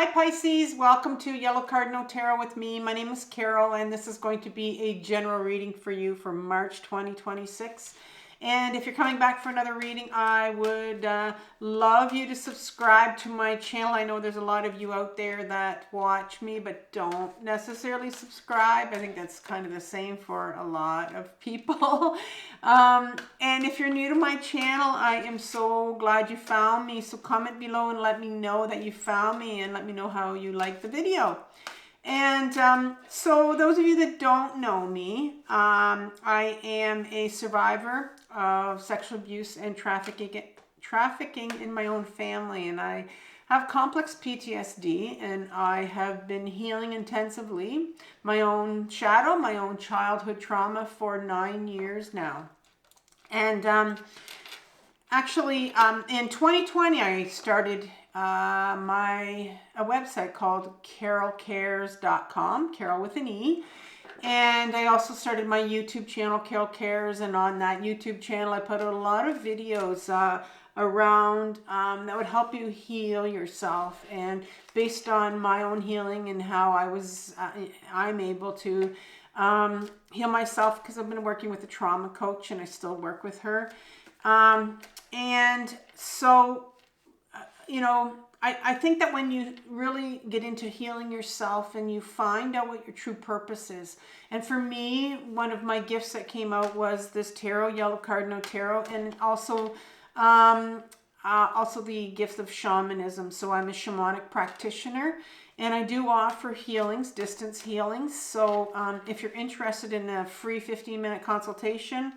Hi Pisces, welcome to Yellow Cardinal Tarot with me. My name is Carole and this is going to be a general reading for you for March 2026. And if you're coming back for another reading, I would love you to subscribe to my channel. I know there's a lot of you out there that watch me but don't necessarily subscribe. I think that's kind of the same for a lot of people. And if you're new to my channel, I am so glad you found me. So comment below and let me know that you found me and let me know how you like the video. And so those of you that don't know me, I am a survivor of sexual abuse and trafficking in my own family, and I have complex PTSD, and I have been healing intensively my own shadow, my own childhood trauma for 9 years now. And actually in 2020 I started a website called CaroleCares.com, Carole with an E. And I also started my YouTube channel, Carole Cares, and on that YouTube channel I put out a lot of videos around that would help you heal yourself, and based on my own healing and how I'm able to heal myself, because I've been working with a trauma coach and I still work with her. And so you know, I think that when you really get into healing yourself and you find out what your true purpose is, and for me, one of my gifts that came out was this tarot, Yellow Cardinal Tarot, and also the gift of shamanism. So I'm a shamanic practitioner, and I do offer healings, distance healings. So if you're interested in a free 15-minute consultation,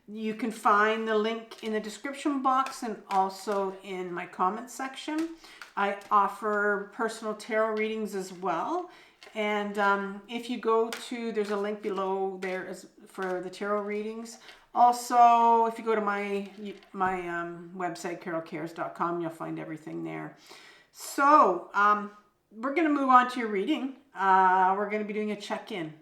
you can find the link in the description box and also in my comments section. I offer personal tarot readings as well. And if you go to, there's a link below there for the tarot readings. Also, if you go to my website, CaroleCares.com, you'll find everything there. So we're going to move on to your reading. We're going to be doing a check-in.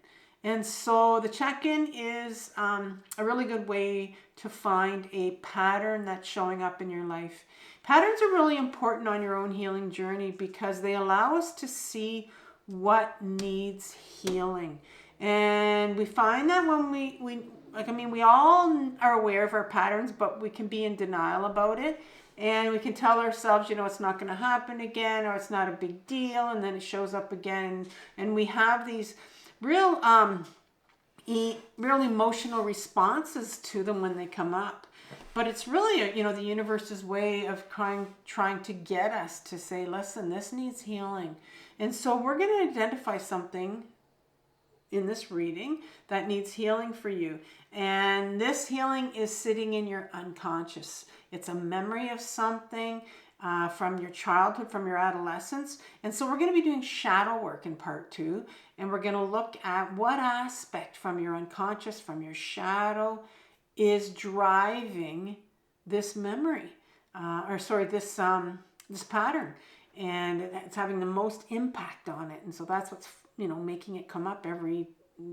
And so the check-in is a really good way to find a pattern that's showing up in your life. Patterns are really important on your own healing journey because they allow us to see what needs healing. And we find that when we all are aware of our patterns, but we can be in denial about it. And we can tell ourselves, it's not going to happen again, or it's not a big deal. And then it shows up again. And we have these real emotional responses to them when they come up. But it's really, the universe's way of trying to get us to say, listen, this needs healing. And so we're going to identify something in this reading that needs healing for you. And this healing is sitting in your unconscious. It's a memory of something from your childhood, from your adolescence. And so we're going to be doing shadow work in part 2. And we're going to look at what aspect from your unconscious, from your shadow, is driving this memory, this pattern. And it's having the most impact on it. And so that's what's, making it come up every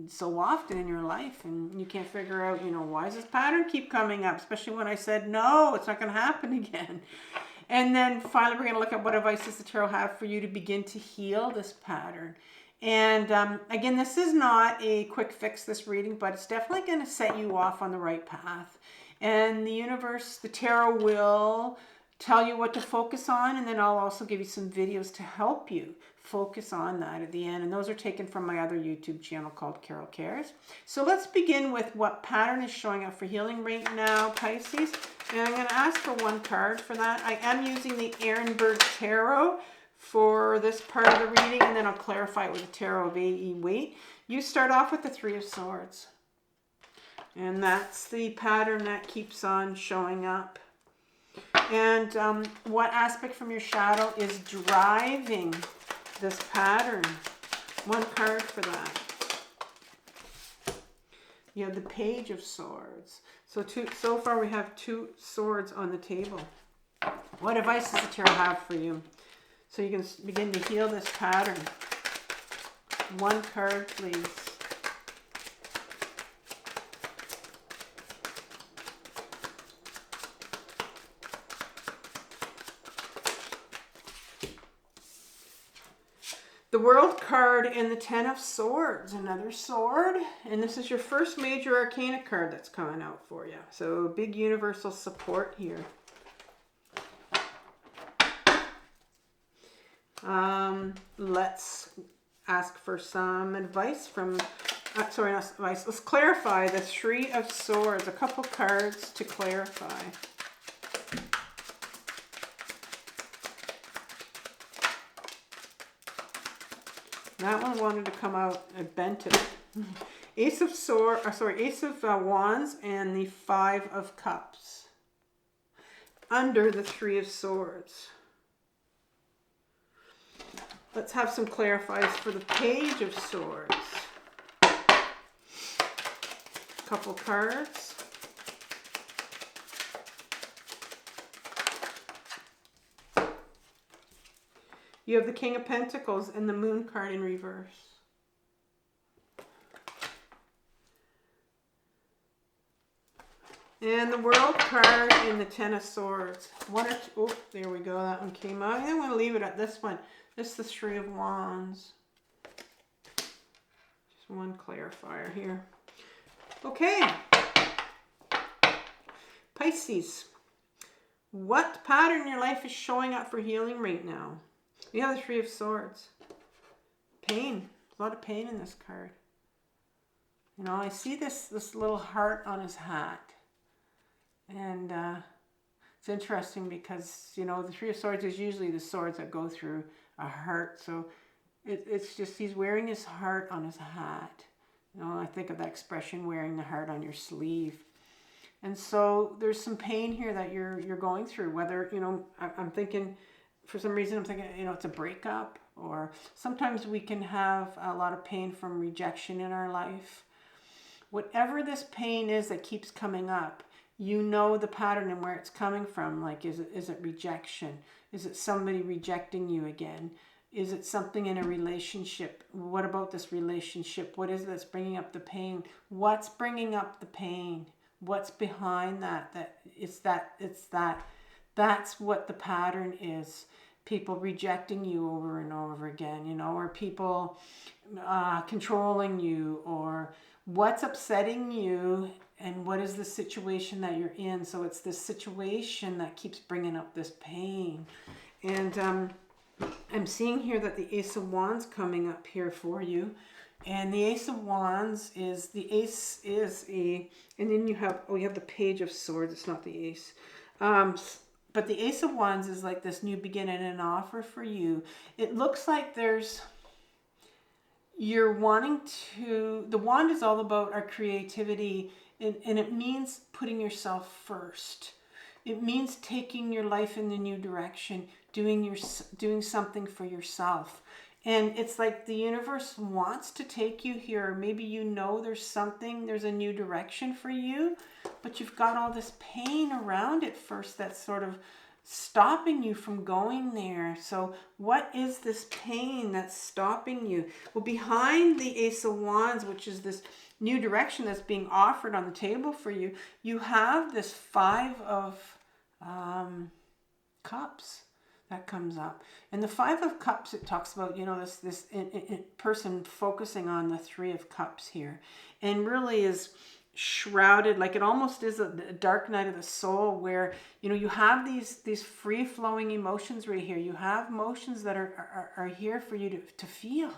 so often in your life. And you can't figure out, why does this pattern keep coming up? Especially when I said, no, it's not going to happen again. And then finally, we're going to look at what advice does the tarot have for you to begin to heal this pattern. And again, this is not a quick fix, this reading, but it's definitely going to set you off on the right path. And the universe, the tarot, will tell you what to focus on, and then I'll also give you some videos to help you focus on that at the end. And those are taken from my other YouTube channel called Carole Cares. So let's begin with what pattern is showing up for healing right now, Pisces. And I'm going to ask for one card for that. I am using the Ehrenberg Tarot for this part of the reading, and then I'll clarify it with the Tarot of A.E. Waite. You start off with the Three of Swords. And that's the pattern that keeps on showing up. And what aspect from your shadow is driving this pattern? One card for that. You have the Page of Swords. So far we have 2 swords on the table. What advice does the tarot have for you so you can begin to heal this pattern? One card, please. The World card and the Ten of Swords, another sword. And this is your first major arcana card that's coming out for you. So big universal support here. Let's ask for some advice from, sorry, not advice. Let's clarify the Three of Swords. A couple cards to clarify. That one wanted to come out. I bent it. Ace of Wands and the Five of Cups under the Three of Swords. Let's have some clarifiers for the Page of Swords. Couple cards. You have the King of Pentacles and the Moon card in reverse. And the World card and the Ten of Swords. One or two. Oh, there we go. That one came out. I want to leave it at this one. This is the Three of Wands. Just one clarifier here. Okay. Pisces. What pattern in your life is showing up for healing right now? You have the Three of Swords. Pain. A lot of pain in this card. You know, I see this little heart on his hat. And it's interesting because, you know, the Three of Swords is usually the swords that go through a heart. So it's just he's wearing his heart on his hat. You know, I think of that expression, wearing the heart on your sleeve. And so there's some pain here that you're going through. Whether, you know, I'm thinking, for some reason I'm thinking, you know, it's a breakup. Or sometimes we can have a lot of pain from rejection in our life. Whatever this pain is that keeps coming up, you know the pattern and where it's coming from. Like, is it rejection? Is it somebody rejecting you again? Is it something in a relationship? What about this relationship? What is it that's bringing up the pain? What's bringing up the pain? What's behind that? That's what the pattern is. People rejecting you over and over again, you know, or people controlling you, or what's upsetting you. And what is the situation that you're in? So it's this situation that keeps bringing up this pain. And I'm seeing here that the Ace of Wands coming up here for you. And the Ace of Wands is, the Ace is a, and then you have the Page of Swords. It's not the Ace. But the Ace of Wands is like this new beginning and offer for you. It looks like you're wanting to, the wand is all about our creativity. And it means putting yourself first. It means taking your life in the new direction, doing something for yourself. And it's like the universe wants to take you here. Maybe you know there's a new direction for you, but you've got all this pain around it first that's sort of stopping you from going there. So what is this pain that's stopping you? Well, behind the Ace of Wands, which is this new direction that's being offered on the table for you, you have this Five of Cups that comes up. And the Five of Cups, it talks about, you know, this person focusing on the Three of Cups here, and really is shrouded, like it almost is a dark night of the soul, where, you know, you have these free-flowing emotions right here. You have emotions that are here for you to feel,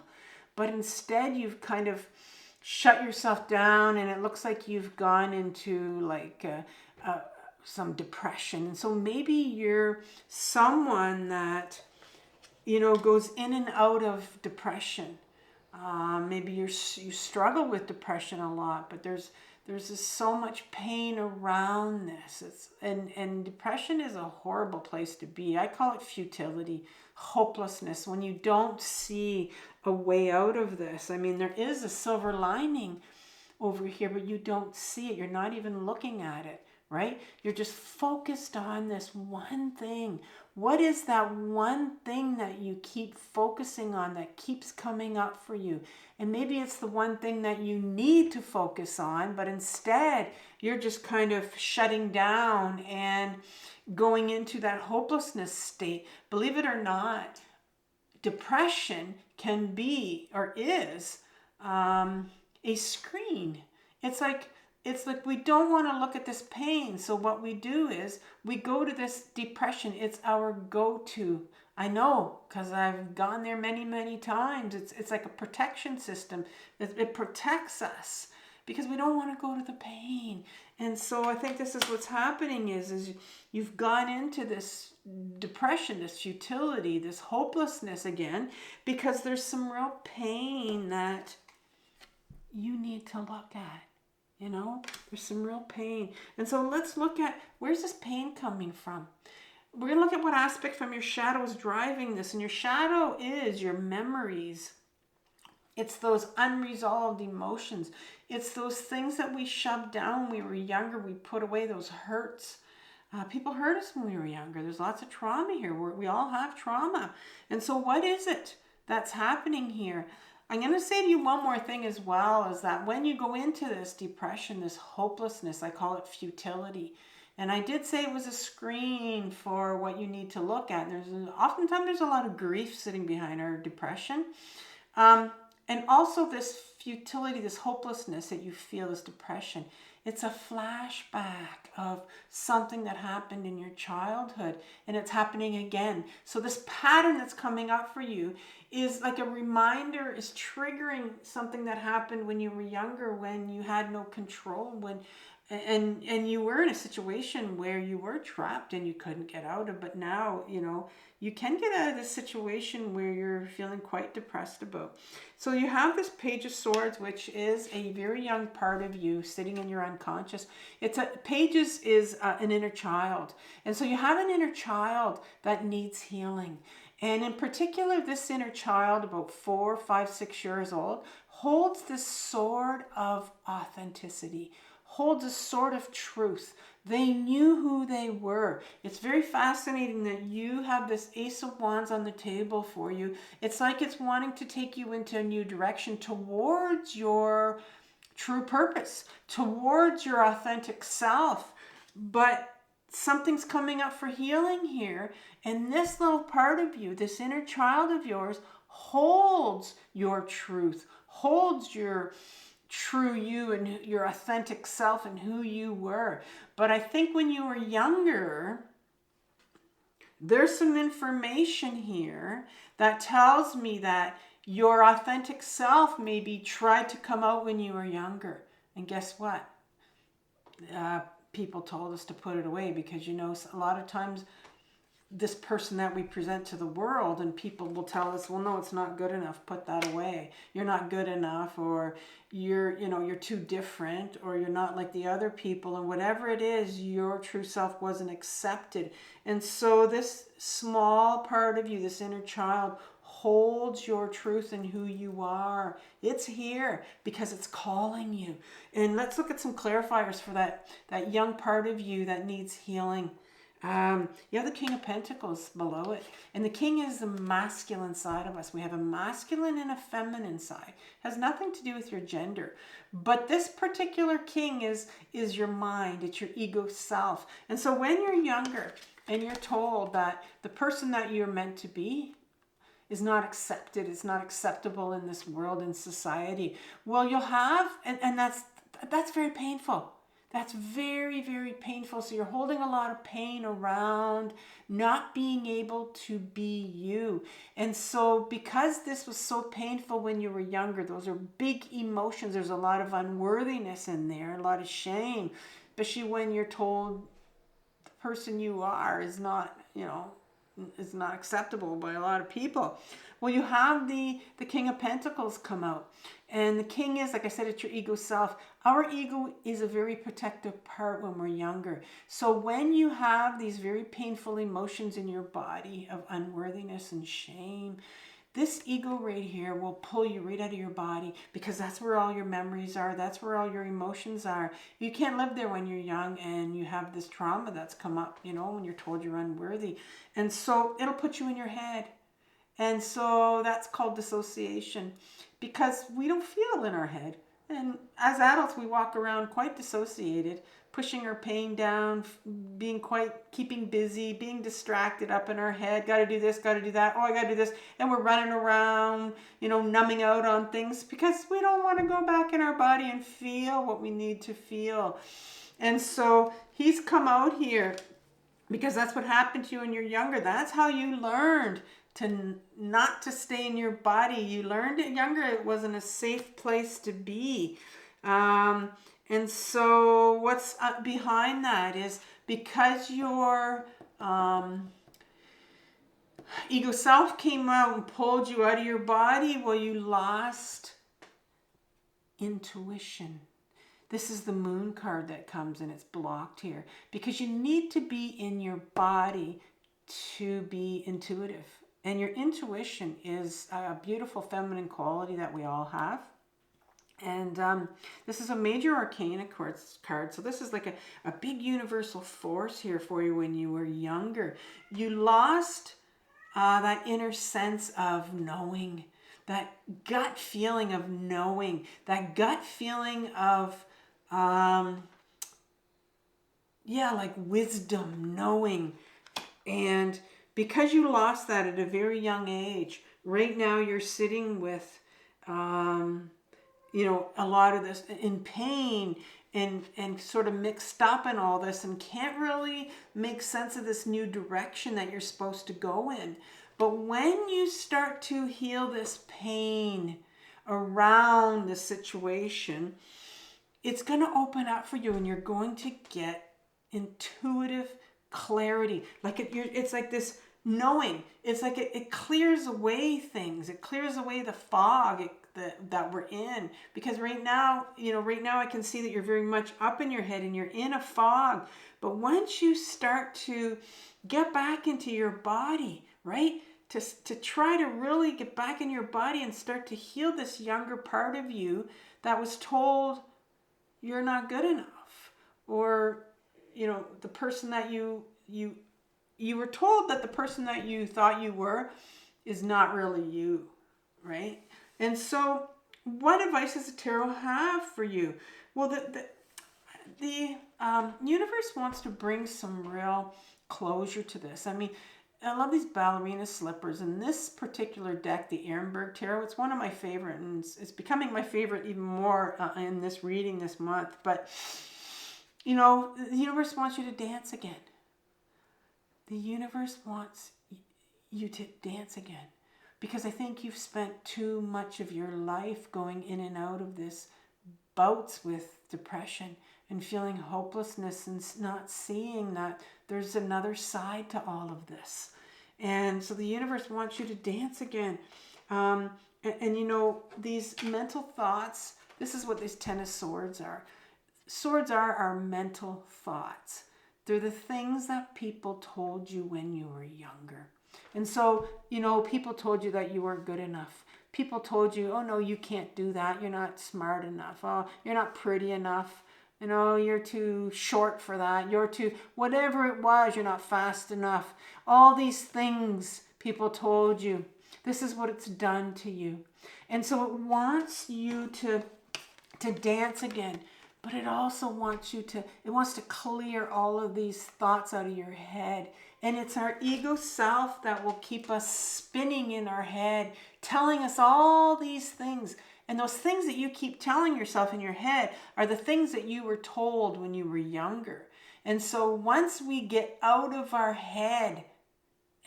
but instead you've kind of shut yourself down, and it looks like you've gone into like some depression. And so maybe you're someone that, you know, goes in and out of depression. Maybe you struggle with depression a lot, but there's just so much pain around this. And depression is a horrible place to be. I call it futility, hopelessness, when you don't see a way out of this. I mean, there is a silver lining over here, but you don't see it. You're not even looking at it, right? You're just focused on this one thing. What is that one thing that you keep focusing on that keeps coming up for you? And maybe it's the one thing that you need to focus on, but instead you're just kind of shutting down and going into that hopelessness state. Believe it or not, depression can be or is a screen. It's like we don't want to look at this pain. So what we do is we go to this depression. It's our go-to. I know, because I've gone there many, many times. It's like a protection system. It protects us because we don't want to go to the pain. And so I think this is what's happening is you've gone into this depression, this futility, this hopelessness again, because there's some real pain that you need to look at. You know, there's some real pain. And so let's look at, where's this pain coming from? We're going to look at what aspect from your shadow is driving this. And your shadow is your memories. It's those unresolved emotions. It's those things that we shoved down when we were younger. We put away those hurts. People hurt us when we were younger. There's lots of trauma here. We all have trauma. And so what is it that's happening here? I'm going to say to you one more thing as well, is that when you go into this depression, this hopelessness, I call it futility. And I did say it was a screen for what you need to look at. Oftentimes there's a lot of grief sitting behind our depression. And also this futility, this hopelessness that you feel, this depression. It's a flashback of something that happened in your childhood, and it's happening again. So this pattern that's coming up for you is like a reminder, is triggering something that happened when you were younger, when you had no control, and you were in a situation where you were trapped and you couldn't get out of. But now, you know, you can get out of this situation where you're feeling quite depressed about. So you have this Page of Swords, which is a very young part of you sitting in your unconscious. Pages is an inner child. And so you have an inner child that needs healing. And in particular, this inner child, about 4, 5, 6 years old, holds this sword of authenticity, holds a sword of truth. They knew who they were. It's very fascinating that you have this Ace of Wands on the table for you. It's like it's wanting to take you into a new direction towards your true purpose, towards your authentic self. But something's coming up for healing here. And this little part of you, this inner child of yours, holds your truth, holds your true you and your authentic self and who you were. But I think when you were younger, there's some information here that tells me that your authentic self maybe tried to come out when you were younger. And guess what? People told us to put it away because, you know, a lot of times this person that we present to the world, and people will tell us, well, no, it's not good enough. Put that away. You're not good enough, or you're too different, or you're not like the other people, and whatever it is, your true self wasn't accepted. And so this small part of you, this inner child, holds your truth and who you are. It's here because it's calling you. And let's look at some clarifiers for that young part of you that needs healing. You have the King of Pentacles below it. And the King is the masculine side of us. We have a masculine and a feminine side. It has nothing to do with your gender. But this particular King is your mind. It's your ego self. And so when you're younger and you're told that the person that you're meant to be is not accepted, it's not acceptable in this world, in society, well, you'll have, and that's very painful. That's very, very painful. So you're holding a lot of pain around not being able to be you. And so because this was so painful when you were younger, those are big emotions. There's a lot of unworthiness in there, a lot of shame, especially when you're told the person you are is not, is not acceptable by a lot of people. Well, you have the King of Pentacles come out. And the King is, like I said, it's your ego self. Our ego is a very protective part when we're younger. So when you have these very painful emotions in your body of unworthiness and shame, this ego right here will pull you right out of your body, because that's where all your memories are. That's where all your emotions are. You can't live there when you're young and you have this trauma that's come up, when you're told you're unworthy. And so it'll put you in your head. And so that's called dissociation, because we don't feel in our head. And as adults, we walk around quite dissociated, pushing our pain down, keeping busy, being distracted up in our head. Got to do this, got to do that. Oh, I got to do this. And we're running around, numbing out on things because we don't want to go back in our body and feel what we need to feel. And so he's come out here because that's what happened to you when you're younger. That's how you learned not to stay in your body. You learned it younger. It wasn't a safe place to be. And so what's behind that is because your ego self came out and pulled you out of your body, well, you lost intuition. This is the moon card that comes and it's blocked here because you need to be in your body to be intuitive. And your intuition is a beautiful feminine quality that we all have. And this is a major arcana card. So this is like a big universal force here for you when you were younger. You lost that inner sense of knowing, that gut feeling of knowing, that gut feeling of, like wisdom, knowing. And because you lost that at a very young age, right now you're sitting with, a lot of this in pain and sort of mixed up in all this and can't really make sense of this new direction that you're supposed to go in. But when you start to heal this pain around the situation, it's going to open up for you and you're going to get intuitive clarity. It's like this knowing. It's like it clears away things. It clears away the fog that we're in. Because right now I can see that you're very much up in your head and you're in a fog. But once you start to get back into your body, right? To try to really get back in your body and start to heal this younger part of you that was told you're not good enough, or the person that you were told that the person that you thought you were is not really you, right? And so what advice does the tarot have for you? Well, the universe wants to bring some real closure to this. I mean, I love these ballerina slippers, and this particular deck, the Ehrenberg Tarot, it's one of my favorite, and it's becoming my favorite even more in this reading this month. But the universe wants you to dance again. The universe wants you to dance again, because I think you've spent too much of your life going in and out of this bouts with depression and feeling hopelessness and not seeing that there's another side to all of this. And so the universe wants you to dance again. And these mental thoughts, this is what these 10 of Swords are. Swords are our mental thoughts. They're the things that people told you when you were younger. And so, people told you that you weren't good enough. People told you, oh no, you can't do that. You're not smart enough. Oh, you're not pretty enough. You're too short for that. You're too, whatever it was, you're not fast enough. All these things people told you. This is what it's done to you. And so it wants you to dance again. But it also wants to clear all of these thoughts out of your head. And it's our ego self that will keep us spinning in our head, telling us all these things. And those things that you keep telling yourself in your head are the things that you were told when you were younger. And so once we get out of our head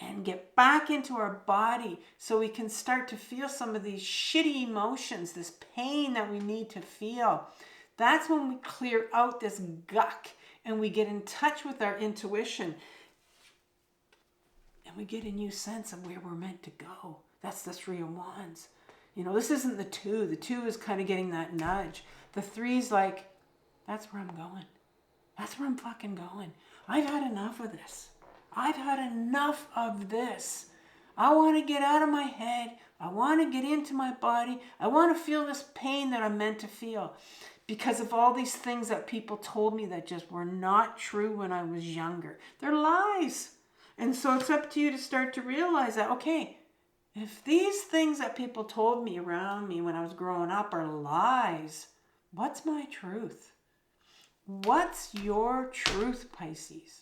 and get back into our body so we can start to feel some of these shitty emotions, this pain that we need to feel, that's when we clear out this guck and we get in touch with our intuition. And we get a new sense of where we're meant to go. That's the 3 of Wands. This isn't the 2. The 2 is kind of getting that nudge. The 3's like, that's where I'm going. That's where I'm fucking going. I've had enough of this. I've had enough of this. I want to get out of my head. I want to get into my body. I want to feel this pain that I'm meant to feel. Because of all these things that people told me that just were not true when I was younger. They're lies. And so it's up to you to start to realize that, okay, if these things that people told me around me when I was growing up are lies, What's my truth? What's your truth, Pisces?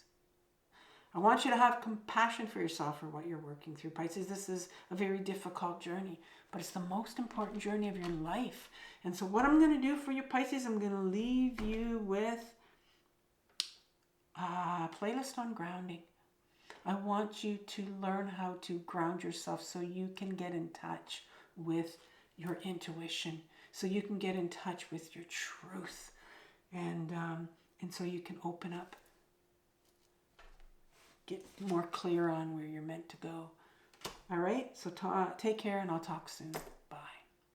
I want you to have compassion for yourself for what you're working through, Pisces. This is a very difficult journey, but it's the most important journey of your life. And so what I'm going to do for you, Pisces, I'm going to leave you with a playlist on grounding. I want you to learn how to ground yourself so you can get in touch with your intuition, so you can get in touch with your truth, and so you can open up, get more clear on where you're meant to go. All right, so take care, and I'll talk soon. Bye.